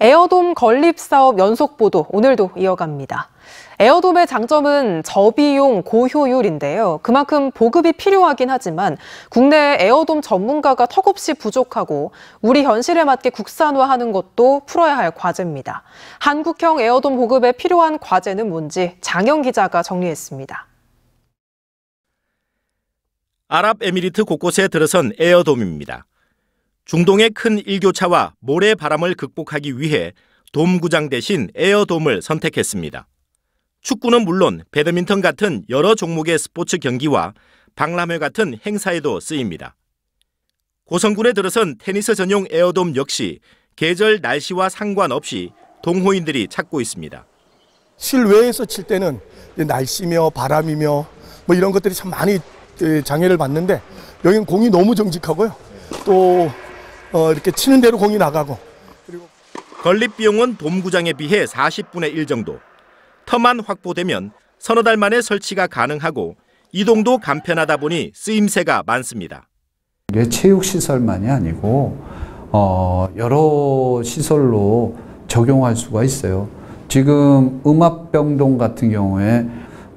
에어돔 건립 사업 연속 보도 오늘도 이어갑니다. 에어돔의 장점은 저비용 고효율인데요. 그만큼 보급이 필요하긴 하지만 국내 에어돔 전문가가 턱없이 부족하고 우리 현실에 맞게 국산화하는 것도 풀어야 할 과제입니다. 한국형 에어돔 보급에 필요한 과제는 뭔지 장영 기자가 정리했습니다. 아랍에미리트 곳곳에 들어선 에어돔입니다. 중동의 큰 일교차와 모래바람을 극복하기 위해 돔구장 대신 에어돔을 선택했습니다. 축구는 물론 배드민턴 같은 여러 종목의 스포츠 경기와 박람회 같은 행사에도 쓰입니다. 고성군에 들어선 테니스 전용 에어돔 역시 계절 날씨와 상관없이 동호인들이 찾고 있습니다. 실외에서 칠 때는 날씨며 바람이며 뭐 이런 것들이 참 많이 장애를 받는데 여기는 공이 너무 정직하고요. 또 이렇게 치는 대로 공이 나가고. 그리고 건립 비용은 돔구장에 비해 40분의 1 정도. 터만 확보되면 서너 달 만에 설치가 가능하고 이동도 간편하다 보니 쓰임새가 많습니다. 이게 체육시설만이 아니고 여러 시설로 적용할 수가 있어요. 지금 음압병동 같은 경우에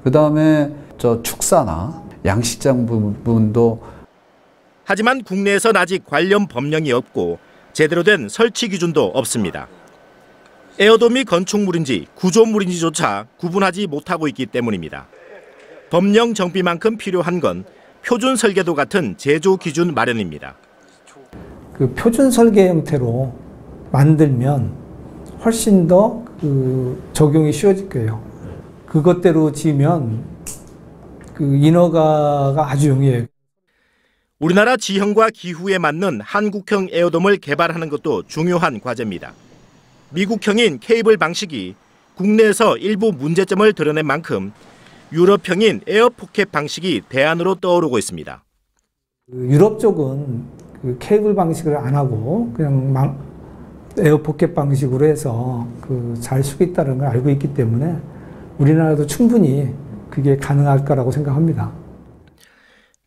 그다음에 축사나 양식장 부분도. 하지만 국내에선 아직 관련 법령이 없고 제대로 된 설치 기준도 없습니다. 에어돔이 건축물인지 구조물인지조차 구분하지 못하고 있기 때문입니다. 법령 정비만큼 필요한 건 표준 설계도 같은 제조 기준 마련입니다. 그 표준 설계 형태로 만들면 훨씬 더 적용이 쉬워질 거예요. 그것대로 지으면 인허가가 아주 용이해요. 우리나라 지형과 기후에 맞는 한국형 에어돔을 개발하는 것도 중요한 과제입니다. 미국형인 케이블 방식이 국내에서 일부 문제점을 드러낸 만큼 유럽형인 에어포켓 방식이 대안으로 떠오르고 있습니다. 유럽 쪽은 케이블 방식을 안 하고 그냥 에어포켓 방식으로 해서 잘 쓰겠다는 걸 알고 있기 때문에 우리나라도 충분히 그게 가능할 거라고 생각합니다.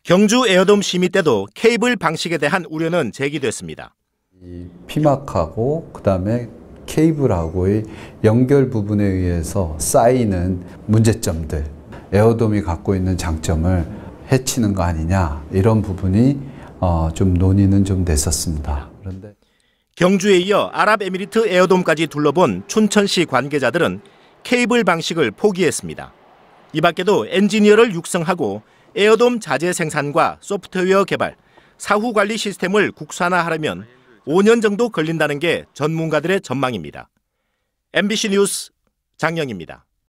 경주 에어돔 심의 때도 케이블 방식에 대한 우려는 제기됐습니다. 이 피막하고 그다음에 케이블하고의 연결 부분에 의해서 쌓이는 문제점들, 에어돔이 갖고 있는 장점을 해치는 거 아니냐 이런 부분이 좀 논의는 좀 됐었습니다. 그런데 경주에 이어 아랍에미리트 에어돔까지 둘러본 춘천시 관계자들은 케이블 방식을 포기했습니다. 이 밖에도 엔지니어를 육성하고 에어돔 자재 생산과 소프트웨어 개발, 사후 관리 시스템을 국산화하려면 5년 정도 걸린다는 게 전문가들의 전망입니다. MBC 뉴스 장영입니다.